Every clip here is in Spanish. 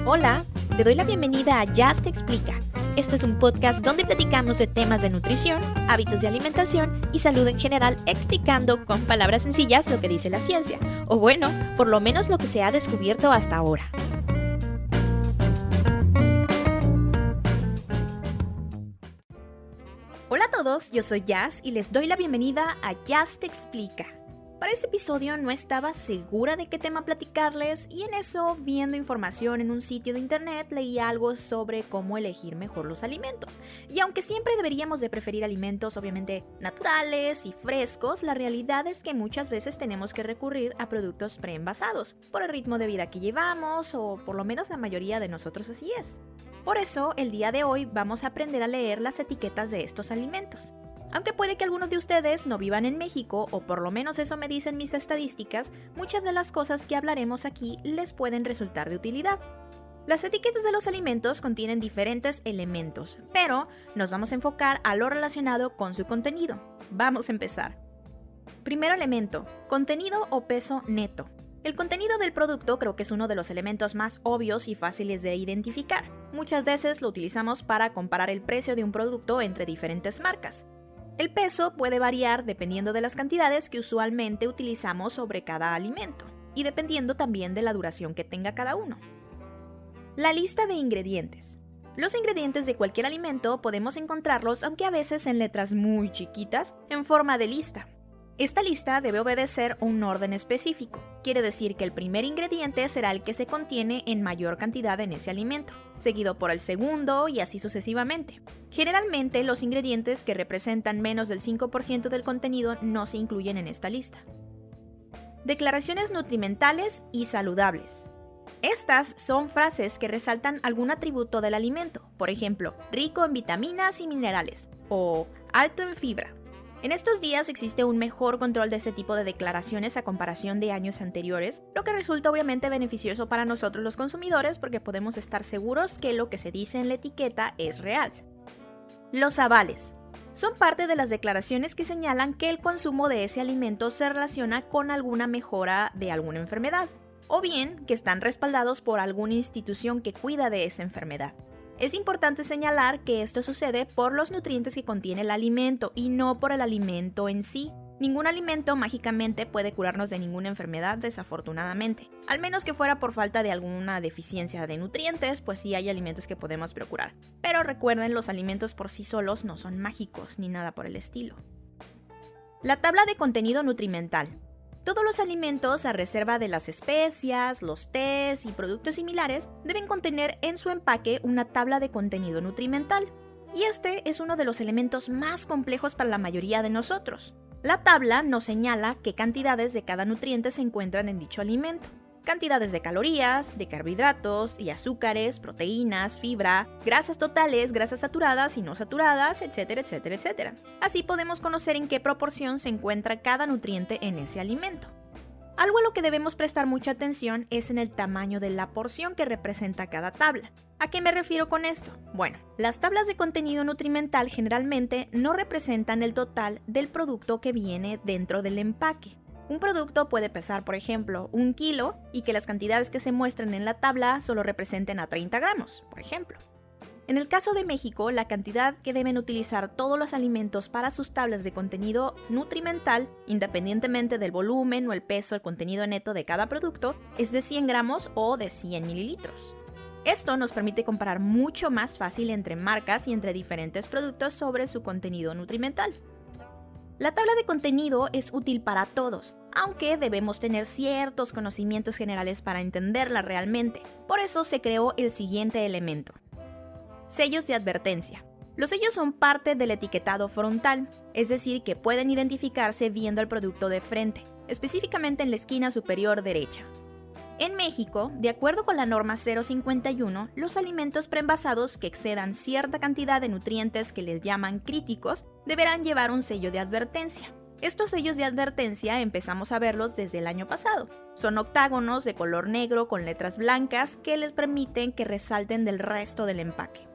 Hola, te doy la bienvenida a Jazz te explica. Este es un podcast donde platicamos de temas de nutrición, hábitos de alimentación y salud en general, explicando con palabras sencillas lo que dice la ciencia, o bueno, por lo menos lo que se ha descubierto hasta ahora. Hola a todos, yo soy Jazz y les doy la bienvenida a Jazz te explica. Para este episodio no estaba segura de qué tema platicarles y en eso, viendo información en un sitio de internet, leí algo sobre cómo elegir mejor los alimentos. Y aunque siempre deberíamos de preferir alimentos obviamente naturales y frescos, la realidad es que muchas veces tenemos que recurrir a productos preenvasados, por el ritmo de vida que llevamos o por lo menos la mayoría de nosotros así es. Por eso, el día de hoy vamos a aprender a leer las etiquetas de estos alimentos. Aunque puede que algunos de ustedes no vivan en México, o por lo menos eso me dicen mis estadísticas, muchas de las cosas que hablaremos aquí les pueden resultar de utilidad. Las etiquetas de los alimentos contienen diferentes elementos, pero nos vamos a enfocar a lo relacionado con su contenido. Vamos a empezar. Primer elemento, contenido o peso neto. El contenido del producto creo que es uno de los elementos más obvios y fáciles de identificar. Muchas veces lo utilizamos para comparar el precio de un producto entre diferentes marcas. El peso puede variar dependiendo de las cantidades que usualmente utilizamos sobre cada alimento y dependiendo también de la duración que tenga cada uno. La lista de ingredientes. Los ingredientes de cualquier alimento podemos encontrarlos, aunque a veces en letras muy chiquitas, en forma de lista. Esta lista debe obedecer un orden específico. Quiere decir que el primer ingrediente será el que se contiene en mayor cantidad en ese alimento, seguido por el segundo y así sucesivamente. Generalmente, los ingredientes que representan menos del 5% del contenido no se incluyen en esta lista. Declaraciones nutrimentales y saludables. Estas son frases que resaltan algún atributo del alimento, por ejemplo, rico en vitaminas y minerales, o alto en fibra. En estos días existe un mejor control de este tipo de declaraciones a comparación de años anteriores, lo que resulta obviamente beneficioso para nosotros los consumidores porque podemos estar seguros que lo que se dice en la etiqueta es real. Los avales. Son parte de las declaraciones que señalan que el consumo de ese alimento se relaciona con alguna mejora de alguna enfermedad, o bien que están respaldados por alguna institución que cuida de esa enfermedad. Es importante señalar que esto sucede por los nutrientes que contiene el alimento y no por el alimento en sí. Ningún alimento mágicamente puede curarnos de ninguna enfermedad, desafortunadamente. Al menos que fuera por falta de alguna deficiencia de nutrientes, pues sí hay alimentos que podemos procurar. Pero recuerden, los alimentos por sí solos no son mágicos ni nada por el estilo. La tabla de contenido nutrimental. Todos los alimentos, a reserva de las especias, los tés y productos similares, deben contener en su empaque una tabla de contenido nutrimental. Y este es uno de los elementos más complejos para la mayoría de nosotros. La tabla nos señala qué cantidades de cada nutriente se encuentran en dicho alimento. Cantidades de calorías, de carbohidratos y azúcares, proteínas, fibra, grasas totales, grasas saturadas y no saturadas, etcétera, etcétera, etcétera. Así podemos conocer en qué proporción se encuentra cada nutriente en ese alimento. Algo a lo que debemos prestar mucha atención es en el tamaño de la porción que representa cada tabla. ¿A qué me refiero con esto? Bueno, las tablas de contenido nutrimental generalmente no representan el total del producto que viene dentro del empaque. Un producto puede pesar, por ejemplo, 1 kilo y que las cantidades que se muestran en la tabla solo representen a 30 gramos, por ejemplo. En el caso de México, la cantidad que deben utilizar todos los alimentos para sus tablas de contenido nutrimental, independientemente del volumen o el peso, el contenido neto de cada producto, es de 100 gramos o de 100 mililitros. Esto nos permite comparar mucho más fácil entre marcas y entre diferentes productos sobre su contenido nutrimental. La tabla de contenido es útil para todos, aunque debemos tener ciertos conocimientos generales para entenderla realmente. Por eso se creó el siguiente elemento. Sellos de advertencia. Los sellos son parte del etiquetado frontal, es decir, que pueden identificarse viendo el producto de frente, específicamente en la esquina superior derecha. En México, de acuerdo con la norma 051, los alimentos preenvasados que excedan cierta cantidad de nutrientes que les llaman críticos deberán llevar un sello de advertencia. Estos sellos de advertencia empezamos a verlos desde el año pasado. Son octágonos de color negro con letras blancas que les permiten que resalten del resto del empaque.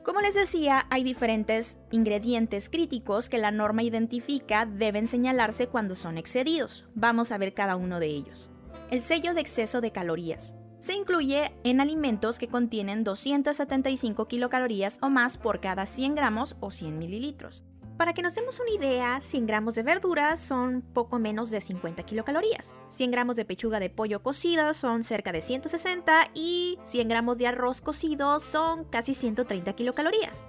Como les decía, hay diferentes ingredientes críticos que la norma identifica deben señalarse cuando son excedidos. Vamos a ver cada uno de ellos. El sello de exceso de calorías. Se incluye en alimentos que contienen 275 kilocalorías o más por cada 100 gramos o 100 mililitros. Para que nos demos una idea, 100 gramos de verduras son poco menos de 50 kilocalorías, 100 gramos de pechuga de pollo cocida son cerca de 160 y 100 gramos de arroz cocido son casi 130 kilocalorías.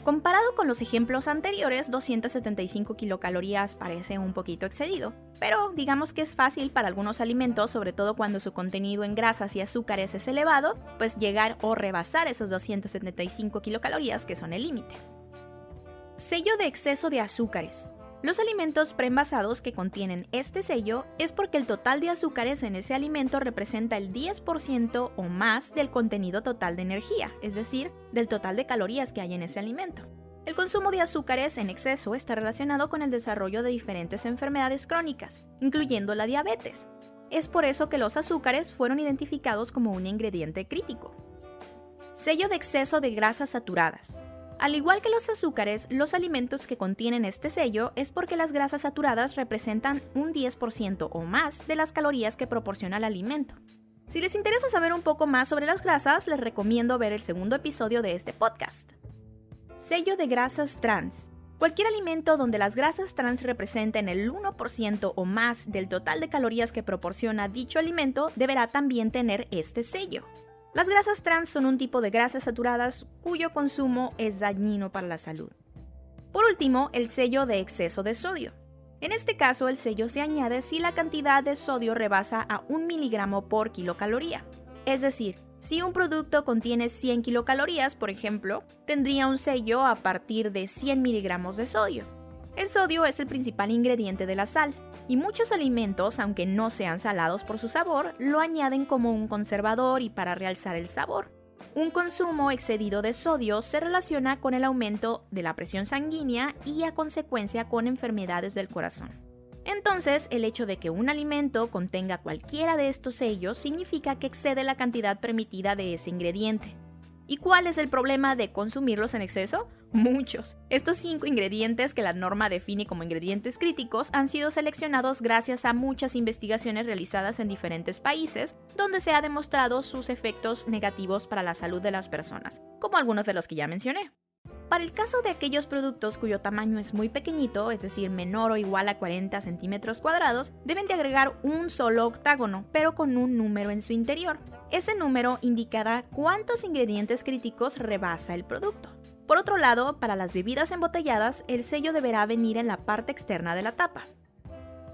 Comparado con los ejemplos anteriores, 275 kilocalorías parece un poquito excedido, pero digamos que es fácil para algunos alimentos, sobre todo cuando su contenido en grasas y azúcares es elevado, pues llegar o rebasar esos 275 kilocalorías que son el límite. Sello de exceso de azúcares. Los alimentos preenvasados que contienen este sello es porque el total de azúcares en ese alimento representa el 10% o más del contenido total de energía, es decir, del total de calorías que hay en ese alimento. El consumo de azúcares en exceso está relacionado con el desarrollo de diferentes enfermedades crónicas, incluyendo la diabetes. Es por eso que los azúcares fueron identificados como un ingrediente crítico. Sello de exceso de grasas saturadas. Al igual que los azúcares, los alimentos que contienen este sello es porque las grasas saturadas representan un 10% o más de las calorías que proporciona el alimento. Si les interesa saber un poco más sobre las grasas, les recomiendo ver el segundo episodio de este podcast. Sello de grasas trans. Cualquier alimento donde las grasas trans representen el 1% o más del total de calorías que proporciona dicho alimento deberá también tener este sello. Las grasas trans son un tipo de grasas saturadas cuyo consumo es dañino para la salud. Por último, el sello de exceso de sodio. En este caso, el sello se añade si la cantidad de sodio rebasa a 1 miligramo por kilocaloría. Es decir, si un producto contiene 100 kilocalorías, por ejemplo, tendría un sello a partir de 100 miligramos de sodio. El sodio es el principal ingrediente de la sal, y muchos alimentos, aunque no sean salados por su sabor, lo añaden como un conservador y para realzar el sabor. Un consumo excedido de sodio se relaciona con el aumento de la presión sanguínea y a consecuencia con enfermedades del corazón. Entonces, el hecho de que un alimento contenga cualquiera de estos sellos significa que excede la cantidad permitida de ese ingrediente. ¿Y cuál es el problema de consumirlos en exceso? Muchos. Estos 5 ingredientes que la norma define como ingredientes críticos han sido seleccionados gracias a muchas investigaciones realizadas en diferentes países, donde se ha demostrado sus efectos negativos para la salud de las personas, como algunos de los que ya mencioné. Para el caso de aquellos productos cuyo tamaño es muy pequeñito, es decir, menor o igual a 40 centímetros cuadrados, deben de agregar un solo octágono, pero con un número en su interior. Ese número indicará cuántos ingredientes críticos rebasa el producto. Por otro lado, para las bebidas embotelladas, el sello deberá venir en la parte externa de la tapa.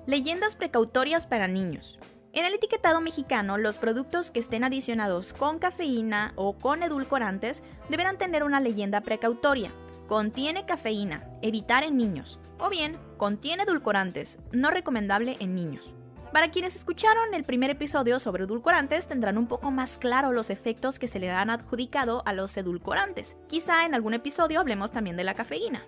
Leyendas precautorias para niños. En el etiquetado mexicano, los productos que estén adicionados con cafeína o con edulcorantes deberán tener una leyenda precautoria. Contiene cafeína, evitar en niños. O bien, contiene edulcorantes, no recomendable en niños. Para quienes escucharon el primer episodio sobre edulcorantes, tendrán un poco más claro los efectos que se le han adjudicado a los edulcorantes. Quizá en algún episodio hablemos también de la cafeína.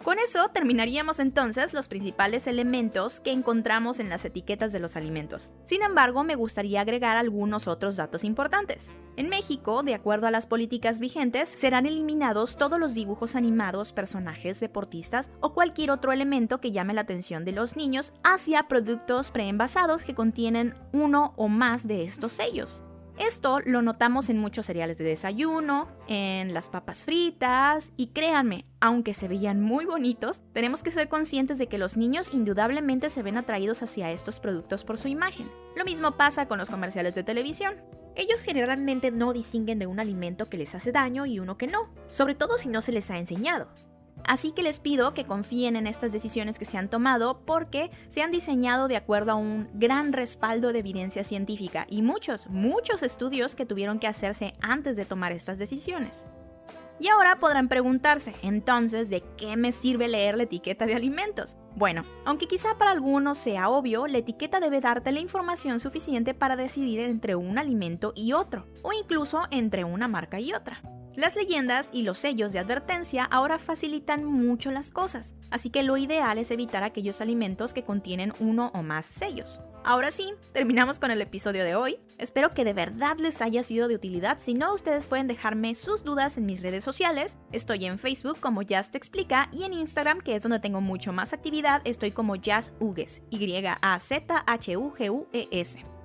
Con eso terminaríamos entonces los principales elementos que encontramos en las etiquetas de los alimentos. Sin embargo, me gustaría agregar algunos otros datos importantes. En México, de acuerdo a las políticas vigentes, serán eliminados todos los dibujos animados, personajes, deportistas o cualquier otro elemento que llame la atención de los niños hacia productos preenvasados que contienen uno o más de estos sellos. Esto lo notamos en muchos cereales de desayuno, en las papas fritas y créanme, aunque se veían muy bonitos, tenemos que ser conscientes de que los niños indudablemente se ven atraídos hacia estos productos por su imagen. Lo mismo pasa con los comerciales de televisión. Ellos generalmente no distinguen de un alimento que les hace daño y uno que no, sobre todo si no se les ha enseñado. Así que les pido que confíen en estas decisiones que se han tomado porque se han diseñado de acuerdo a un gran respaldo de evidencia científica y muchos estudios que tuvieron que hacerse antes de tomar estas decisiones. Y ahora podrán preguntarse, entonces, ¿de qué me sirve leer la etiqueta de alimentos? Bueno, aunque quizá para algunos sea obvio, la etiqueta debe darte la información suficiente para decidir entre un alimento y otro, o incluso entre una marca y otra. Las leyendas y los sellos de advertencia ahora facilitan mucho las cosas, así que lo ideal es evitar aquellos alimentos que contienen uno o más sellos. Ahora sí, terminamos con el episodio de hoy. Espero que de verdad les haya sido de utilidad. Si no, ustedes pueden dejarme sus dudas en mis redes sociales. Estoy en Facebook como Jazz Te Explica y en Instagram, que es donde tengo mucho más actividad, estoy como Jazz Hugues, YAZHUGUES.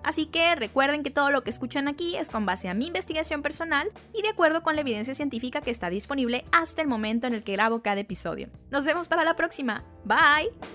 Así que recuerden que todo lo que escuchan aquí es con base a mi investigación personal y de acuerdo con la evidencia científica que está disponible hasta el momento en el que grabo cada episodio. Nos vemos para la próxima. Bye.